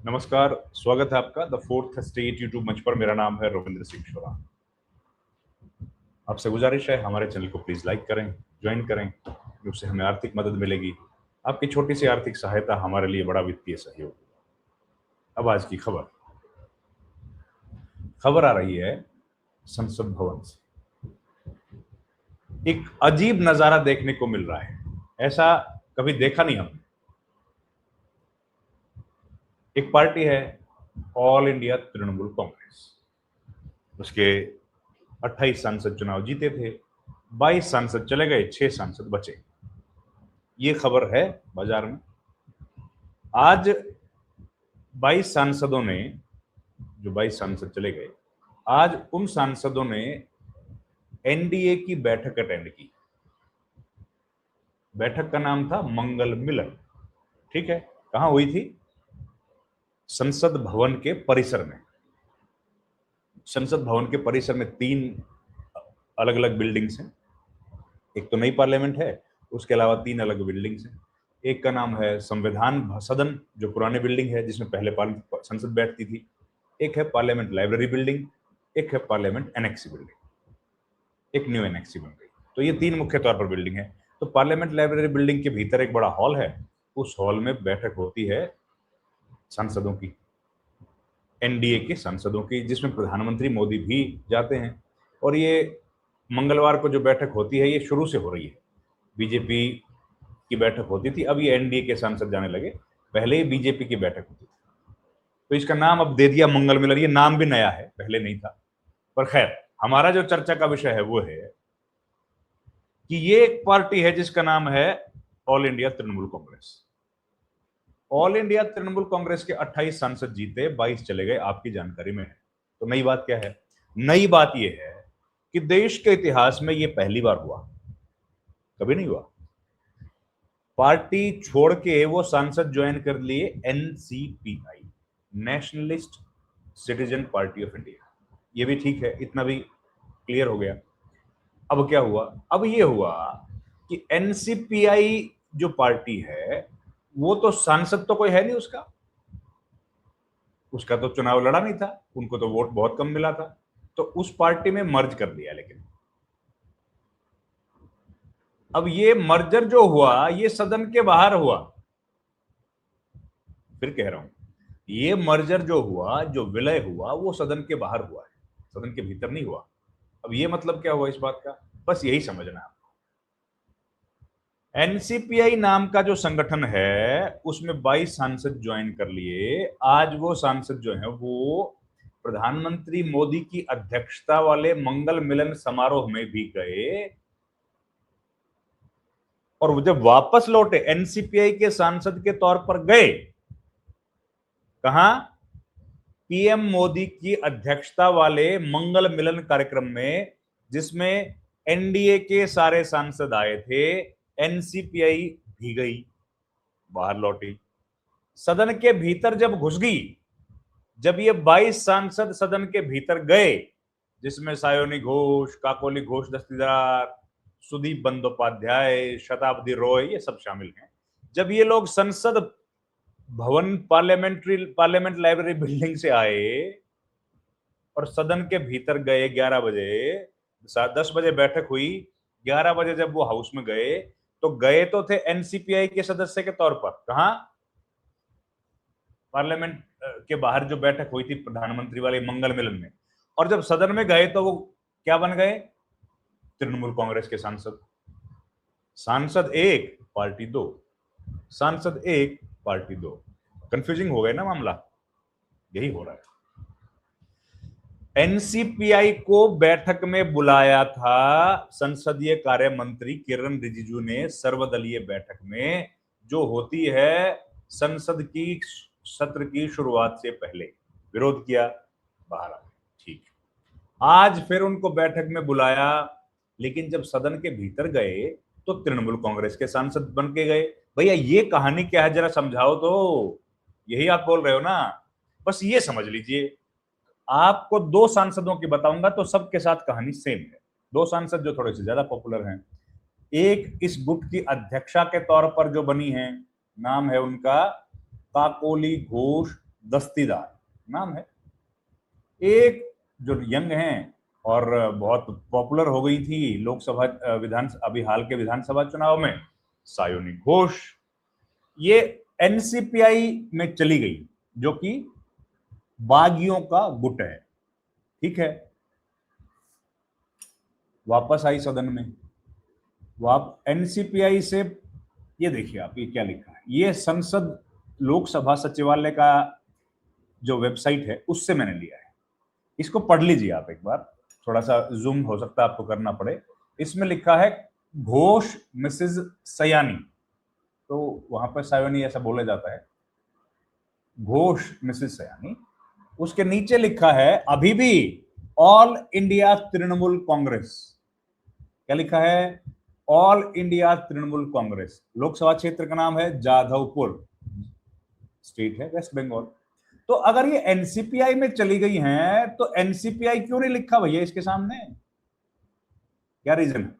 नमस्कार, स्वागत है आपका द फोर्थ स्टेट यूट्यूब मंच पर। मेरा नाम है रविंद्र सिंह शोरा। आपसे गुजारिश है हमारे चैनल को प्लीज लाइक करें, ज्वाइन करें, उससे हमें आर्थिक मदद मिलेगी। आपकी छोटी सी आर्थिक सहायता हमारे लिए बड़ा वित्तीय सहयोग। अब आज की खबर आ रही है संसद भवन से। एक अजीब नजारा देखने को मिल रहा है, ऐसा कभी देखा नहीं हमने। एक पार्टी है ऑल इंडिया तृणमूल कांग्रेस, उसके 28 सांसद चुनाव जीते थे, 22 सांसद चले गए, 6 सांसद बचे। ये खबर है बाजार में। आज 22 सांसदों ने, जो 22 सांसद चले गए, आज उन सांसदों ने एनडीए की बैठक अटेंड की। बैठक का नाम था मंगल मिलन। ठीक है, कहां हुई थी? संसद भवन के परिसर में। संसद भवन के परिसर में 3 अलग अलग बिल्डिंग्स हैं। एक तो नई पार्लियामेंट है, उसके अलावा 3 अलग बिल्डिंग्स हैं। एक का नाम है संविधान सदन, जो पुरानी बिल्डिंग है जिसमें पहले संसद बैठती थी। एक है पार्लियामेंट लाइब्रेरी बिल्डिंग, एक है पार्लियामेंट एनेक्सी बिल्डिंग, एक न्यू एनेक्सी बन गई। तो ये 3 मुख्य तौर पर बिल्डिंग है। तो पार्लियामेंट लाइब्रेरी बिल्डिंग के भीतर एक बड़ा हॉल है, उस हॉल में बैठक होती है सांसदों की, एनडीए के सांसदों की, जिसमें प्रधानमंत्री मोदी भी जाते हैं। और ये मंगलवार को जो बैठक होती है, ये शुरू से हो रही है। बीजेपी की बैठक होती थी, अब ये एनडीए के सांसद जाने लगे, पहले ही बीजेपी की बैठक होती थी। तो इसका नाम अब दे दिया मंगल मिलन। ये नाम भी नया है, पहले नहीं था। पर खैर, हमारा जो चर्चा का विषय है वो है कि ये एक पार्टी है जिसका नाम है all India Trinamool Congress. All India Trinamool Congress के 28 सांसद जीते, 22 चले गए, आपकी जानकारी में है। तो नई बात क्या है? नई बात यह है कि देश के इतिहास में यह पहली बार हुआ, कभी नहीं हुआ। पार्टी छोड़ के वो सांसद ज्वाइन कर लिए NCPI, nationalist citizen party of India. ये भी ठीक है, इतना भी क्लियर हो गया। अब क्या हुआ? अब ये हुआ कि एनसीपीआई जो पार्टी है, वो तो सांसद तो कोई है नहीं उसका तो चुनाव लड़ा नहीं था, उनको तो वोट बहुत कम मिला था, तो उस पार्टी में मर्ज कर दिया। लेकिन अब ये मर्जर जो हुआ, ये सदन के बाहर हुआ। फिर कह रहा हूं, ये मर्जर जो हुआ, जो विलय हुआ, वो सदन के बाहर हुआ है, सदन के भीतर नहीं हुआ। अब ये मतलब क्या हुआ इस बात का? बस यही समझना है। एनसीपीआई नाम का जो संगठन है, उसमें 22 सांसद ज्वाइन कर लिए। आज वो सांसद जो है वो प्रधानमंत्री मोदी की अध्यक्षता वाले मंगल मिलन समारोह में भी गए, और वो जब वापस लौटे, एनसीपीआई के सांसद के तौर पर गए कहां? पीएम मोदी की अध्यक्षता वाले मंगल मिलन कार्यक्रम में, जिसमें एनडीए के सारे सांसद आए थे। एनसीपीआई भी गई, बाहर लौटी। सदन के भीतर जब घुस गई, जब ये 22 सांसद सदन के भीतर गए, जिसमें सायोनी घोष, काकोली घोष दस्तीदार, सुदीप बंदोपाध्याय, शताब्दी रॉय, ये सब शामिल हैं। जब ये लोग संसद भवन पार्लियामेंट लाइब्रेरी बिल्डिंग से आए और सदन के भीतर गए 11 बजे, 10 बजे बैठक हुई, 11 बजे जब वो हाउस में गए, तो गए तो थे एनसीपीआई के सदस्य के तौर पर। कहां? पार्लियामेंट के बाहर जो बैठक हुई थी प्रधानमंत्री वाले मंगल मिलन में। और जब सदन में गए तो वो क्या बन गए? तृणमूल कांग्रेस के सांसद। सांसद एक, पार्टी दो। सांसद एक, पार्टी दो। कंफ्यूजिंग हो गया ना मामला? यही हो रहा है। एनसीपीआई को बैठक में बुलाया था संसदीय कार्य मंत्री किरण रिजिजू ने, सर्वदलीय बैठक में, जो होती है संसद की सत्र की शुरुआत से पहले। विरोध किया, बाहर आ गए। ठीक, आज फिर उनको बैठक में बुलाया, लेकिन जब सदन के भीतर गए तो तृणमूल कांग्रेस के सांसद बन के गए। भैया ये कहानी क्या है, जरा समझाओ तो। यही आप बोल रहे हो ना? बस ये समझ लीजिए। आपको 2 सांसदों की बताऊंगा तो सबके साथ कहानी सेम है। 2 सांसद जो थोड़े से ज्यादा पॉपुलर हैं। एक इस गुट की अध्यक्षा के तौर पर जो बनी है, नाम है उनका काकोली घोष दस्तीदार नाम है। एक जो यंग हैं और बहुत पॉपुलर हो गई थी लोकसभा अभी हाल के विधानसभा चुनाव में, सायोनी घोष, ये एनसीपीआई में चली गई, जो कि बागियों का गुट है। ठीक है, वापस आई सदन में। वाप एनसीपीआई से, ये देखिए आप, ये क्या लिखा है, ये संसद लोकसभा सचिवालय का जो वेबसाइट है उससे मैंने लिया है। इसको पढ़ लीजिए आप एक बार, थोड़ा सा जूम हो सकता है आपको करना पड़े। इसमें लिखा है घोष मिसेज सयानी, तो वहां पर सायोनी ऐसा बोला जाता है, घोष मिसेज सयानी। उसके नीचे लिखा है अभी भी ऑल इंडिया तृणमूल कांग्रेस। क्या लिखा है? All India Trinamool Congress. लोकसभा क्षेत्र का नाम है जाधवपुर, स्टेट है वेस्ट बंगाल। तो अगर ये एनसीपीआई में चली गई हैं तो एनसीपीआई क्यों नहीं लिखा भैया इसके सामने? क्या रीजन है?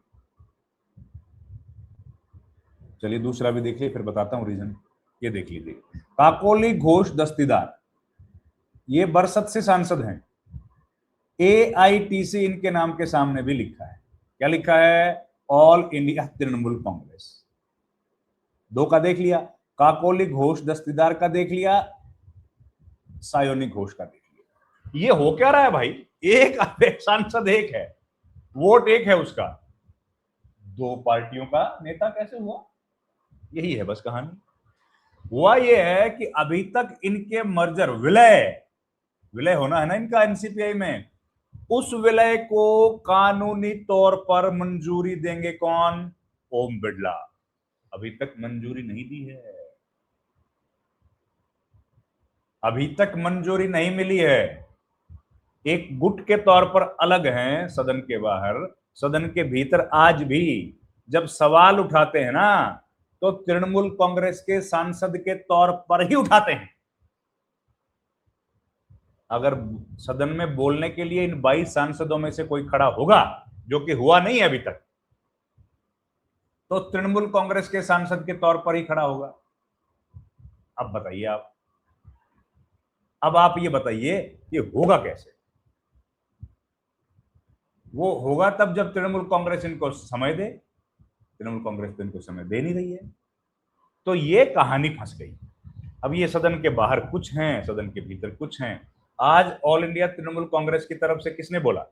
चलिए दूसरा भी देख लीजिए, फिर बताता हूं रीजन। ये देख लीजिए, काकोली घोष दस्तीदार, ये बरसत से सांसद हैं। एआईटीसी इनके नाम के सामने भी लिखा है। क्या लिखा है? All India Trinamool Congress. दो का देख लिया, काकोली घोष दस्तीदार का देख लिया, सायोनी घोष का देख लिया। ये हो क्या रहा है भाई? एक सांसद एक है, वोट एक है उसका, दो पार्टियों का नेता कैसे हुआ? यही है बस कहानी। हुआ ये है कि अभी तक इनके मर्जर, विलय होना है ना इनका एनसीपीआई में, उस विलय को कानूनी तौर पर मंजूरी देंगे कौन? ओम बिड़ला। अभी तक मंजूरी नहीं दी है, अभी तक मंजूरी नहीं मिली है। एक गुट के तौर पर अलग हैं सदन के बाहर, सदन के भीतर आज भी जब सवाल उठाते हैं ना तो तृणमूल कांग्रेस के सांसद के तौर पर ही उठाते हैं। अगर सदन में बोलने के लिए इन 22 सांसदों में से कोई खड़ा होगा, जो कि हुआ नहीं है अभी तक, तो तृणमूल कांग्रेस के सांसद के तौर पर ही खड़ा होगा। अब बताइए आप, अब आप ये बताइए कि होगा कैसे? वो होगा तब जब तृणमूल कांग्रेस इनको समय दे। तृणमूल कांग्रेस तो इनको समय दे नहीं रही है, तो ये कहानी फंस गई। अब ये सदन के बाहर कुछ हैं, सदन के भीतर कुछ हैं। आज ऑल इंडिया तृणमूल कांग्रेस की तरफ से किसने बोला?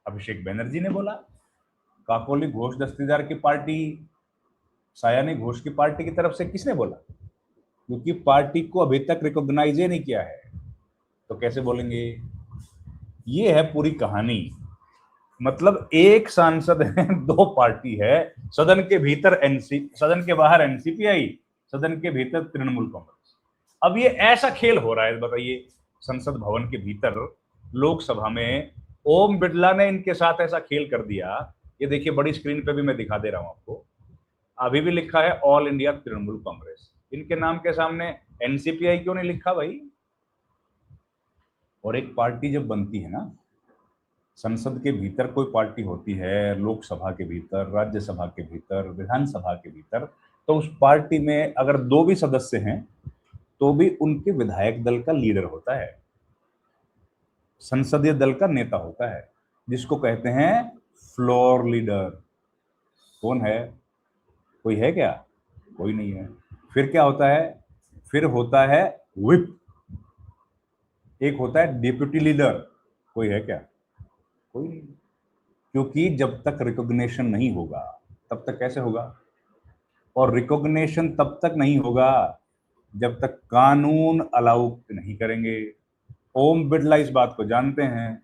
अभिषेक बैनर्जी ने बोला। काकोली घोष दस्तीदार की पार्टी, सायानी घोष की पार्टी की तरफ से किसने बोला? क्योंकि पार्टी को अभी तक रिकॉग्नाइज ही नहीं किया है, तो कैसे बोलेंगे? ये है पूरी कहानी। मतलब एक सांसद है, दो पार्टी है, सदन के भीतर सदन के बाहर एनसीपीआई, सदन के भीतर तृणमूल कांग्रेस। अब ये ऐसा खेल हो रहा है, बताइए, संसद भवन के भीतर लोकसभा में ओम बिड़ला ने इनके साथ ऐसा खेल कर दिया। ये देखिए बड़ी स्क्रीन पे भी मैं दिखा दे रहा हूं आपको, अभी भी लिखा है ऑल इंडिया तृणमूल कांग्रेस। इनके नाम के सामने एनसीपीआई क्यों नहीं लिखा भाई? और एक पार्टी जब बनती है ना, संसद के भीतर कोई पार्टी होती है, लोकसभा के भीतर, राज्यसभा के भीतर, विधानसभा के भीतर, तो उस पार्टी में अगर दो भी सदस्य हैं तो भी उनके विधायक दल का लीडर होता है, संसदीय दल का नेता होता है, जिसको कहते हैं फ्लोर लीडर। कौन है? कोई है क्या? कोई नहीं है। फिर क्या होता है? फिर होता है व्हिप, एक होता है डिप्यूटी लीडर। कोई है क्या? कोई नहीं। क्योंकि जब तक रिकॉग्निशन नहीं होगा तब तक कैसे होगा? और रिकॉग्निशन तब तक नहीं होगा जब तक कानून अलाउ नहीं करेंगे। ओम बिड़ला इस बात को जानते हैं।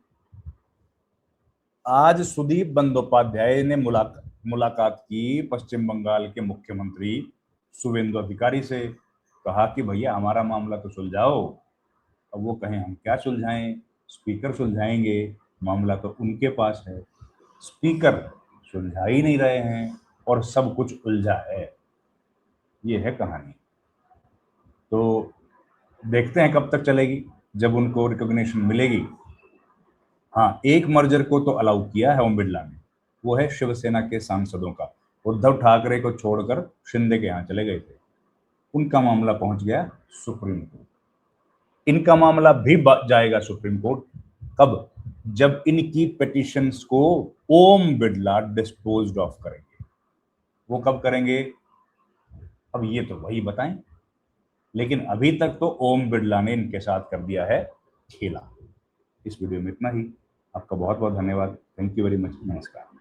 आज सुदीप बंदोपाध्याय ने मुलाकात की पश्चिम बंगाल के मुख्यमंत्री शुवेंदु अधिकारी से, कहा कि भैया हमारा मामला तो सुलझाओ। अब वो कहें हम क्या सुलझाएं, स्पीकर सुलझाएंगे, मामला तो उनके पास है। स्पीकर सुलझा ही नहीं रहे हैं और सब कुछ उलझा है। ये है कहानी। तो देखते हैं कब तक चलेगी, जब उनको रिकॉग्निशन मिलेगी। हाँ, एक मर्जर को तो अलाउ किया है ओम बिड़ला ने, वो है शिवसेना के सांसदों का। उद्धव ठाकरे को छोड़कर शिंदे के यहाँ चले गए थे, उनका मामला पहुंच गया सुप्रीम कोर्ट। इनका मामला भी जाएगा सुप्रीम कोर्ट। कब? जब इनकी पिटिशंस को ओम बिरला डिस्पोज्ड ऑफ करेंगे। वो कब करेंगे, अब ये तो वही बताएं। लेकिन अभी तक तो ओम बिरला ने इनके साथ कर दिया है खेला। इस वीडियो में इतना ही। आपका बहुत बहुत धन्यवाद। Thank you very much. नमस्कार।